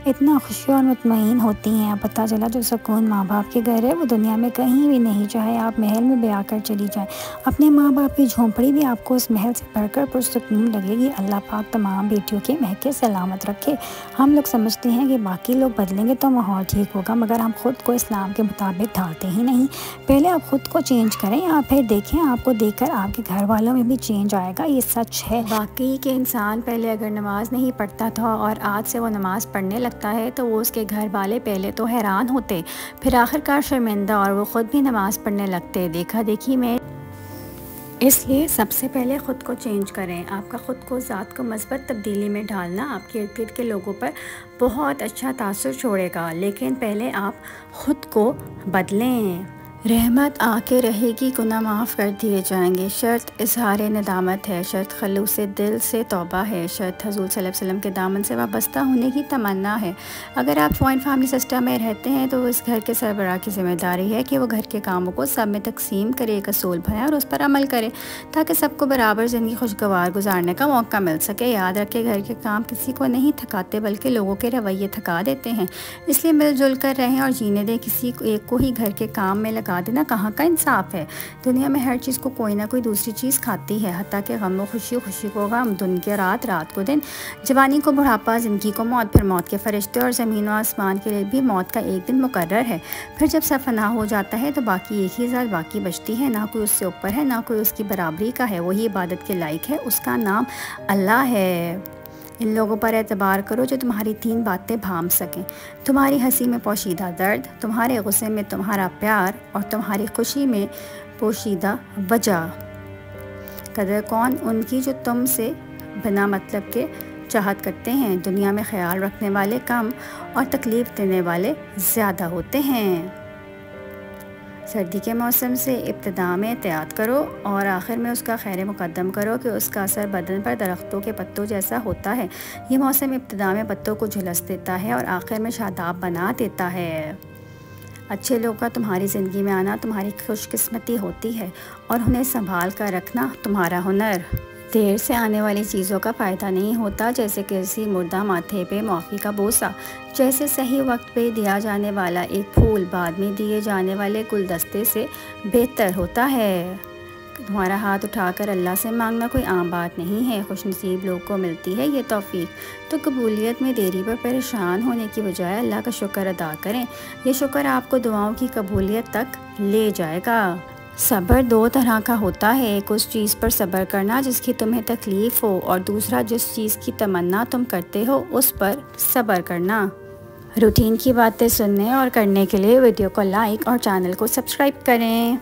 اتنا خوشی اور مطمئن ہوتی ہیں، اب پتہ چلا جو سکون ماں باپ کے گھر ہے وہ دنیا میں کہیں بھی نہیں، چاہے آپ محل میں بیاہ کر چلی جائیں، اپنے ماں باپ کی جھونپڑی بھی آپ کو اس محل سے بڑھ کر پرسکون لگے گی۔ اللہ پاک تمام بیٹیوں کے مہکے سلامت رکھے۔ ہم لوگ سمجھتے ہیں کہ باقی لوگ بدلیں گے تو ماحول ٹھیک ہوگا، مگر ہم خود کو اسلام کے مطابق ڈھالتے ہی نہیں۔ پہلے آپ خود کو چینج کریں، آپ پھر دیکھیں، آپ کو دیکھ کر آپ کے گھر والوں میں بھی چینج آئے گا، یہ سچ ہے۔ واقعی کہ انسان پہلے اگر نماز نہیں پڑھتا تھا اور آج سے وہ نماز پڑھنے لگتا ہے تو وہ اس کے گھر والے پہلے تو حیران ہوتے، پھر آخرکار شرمندہ اور وہ خود بھی نماز پڑھنے لگتے، دیکھا دیکھی میں۔ اس لیے سب سے پہلے خود کو چینج کریں۔ آپ کا خود کو، ذات کو مثبت تبدیلی میں ڈالنا آپ کے ارد گرد کے لوگوں پر بہت اچھا تاثر چھوڑے گا، لیکن پہلے آپ خود کو بدلیں۔ رحمت آ کے رہے گی، گناہ معاف کر دیے جائیں گے، شرط اظہار ندامت ہے، شرط خلوص دل سے توبہ ہے، شرط حضور صلی اللہ علیہ وسلم کے دامن سے وابستہ ہونے کی تمنا ہے۔ اگر آپ جوائنٹ فیملی سسٹم میں رہتے ہیں تو اس گھر کے سربراہ کی ذمہ داری ہے کہ وہ گھر کے کاموں کو سب میں تقسیم کرے، ایک اصول بنائے اور اس پر عمل کرے تاکہ سب کو برابر زندگی خوشگوار گزارنے کا موقع مل سکے۔ یاد رکھے گھر کے کام کسی کو نہیں تھکاتے بلکہ لوگوں کے رویے تھکا دیتے ہیں، اس لیے مل جل کر رہیں اور جینے دیں، کسی ایک کو ہی گھر کے کام میں لگا دینا کہاں کا انصاف ہے؟ دنیا میں ہر چیز کو کوئی نہ کوئی دوسری چیز کھاتی ہے، حتیٰ کہ غم و خوشی، خوشی کو غم، دن کے رات، رات کو دن، جوانی کو بڑھاپا، زندگی کو موت، پھر موت کے فرشتے، اور زمین و آسمان کے لیے بھی موت کا ایک دن مقرر ہے۔ پھر جب سب فنا ہو جاتا ہے تو باقی ایک ہی ذات باقی بچتی ہے، نہ کوئی اس سے اوپر ہے نہ کوئی اس کی برابری کا ہے، وہی عبادت کے لائق ہے، اس کا نام اللہ ہے۔ ان لوگوں پر اعتبار کرو جو تمہاری 3 باتیں بھانپ سکیں، تمہاری ہنسی میں پوشیدہ درد، تمہارے غصے میں تمہارا پیار، اور تمہاری خوشی میں پوشیدہ وجہ۔ قدر کون ان کی جو تم سے بنا مطلب کے چاہت کرتے ہیں۔ دنیا میں خیال رکھنے والے کم اور تکلیف دینے والے زیادہ ہوتے ہیں۔ سردی کے موسم سے ابتدا میں احتیاط کرو اور آخر میں اس کا خیر مقدم کرو کہ اس کا اثر بدن پر درختوں کے پتوں جیسا ہوتا ہے۔ یہ موسم ابتدا میں پتوں کو جھلس دیتا ہے اور آخر میں شاداب بنا دیتا ہے۔ اچھے لوگ کا تمہاری زندگی میں آنا تمہاری خوش قسمتی ہوتی ہے اور انہیں سنبھال کر رکھنا تمہارا ہنر۔ دیر سے آنے والی چیزوں کا فائدہ نہیں ہوتا، جیسے کسی مردہ ماتھے پہ معافی کا بوسہ، جیسے صحیح وقت پہ دیا جانے والا ایک پھول بعد میں دیے جانے والے گلدستے سے بہتر ہوتا ہے۔ تمہارا ہاتھ اٹھا کر اللہ سے مانگنا کوئی عام بات نہیں ہے، خوش نصیب لوگ کو ملتی ہے یہ توفیق۔ تو قبولیت میں دیری پر پریشان ہونے کی بجائے اللہ کا شکر ادا کریں، یہ شکر آپ کو دعاؤں کی قبولیت تک لے جائے گا۔ صبر دو طرح کا ہوتا ہے، ایک اس چیز پر صبر کرنا جس کی تمہیں تکلیف ہو، اور دوسرا جس چیز کی تمنا تم کرتے ہو اس پر صبر کرنا۔ روٹین کی باتیں سننے اور کرنے کے لیے ویڈیو کو لائک اور چینل کو سبسکرائب کریں۔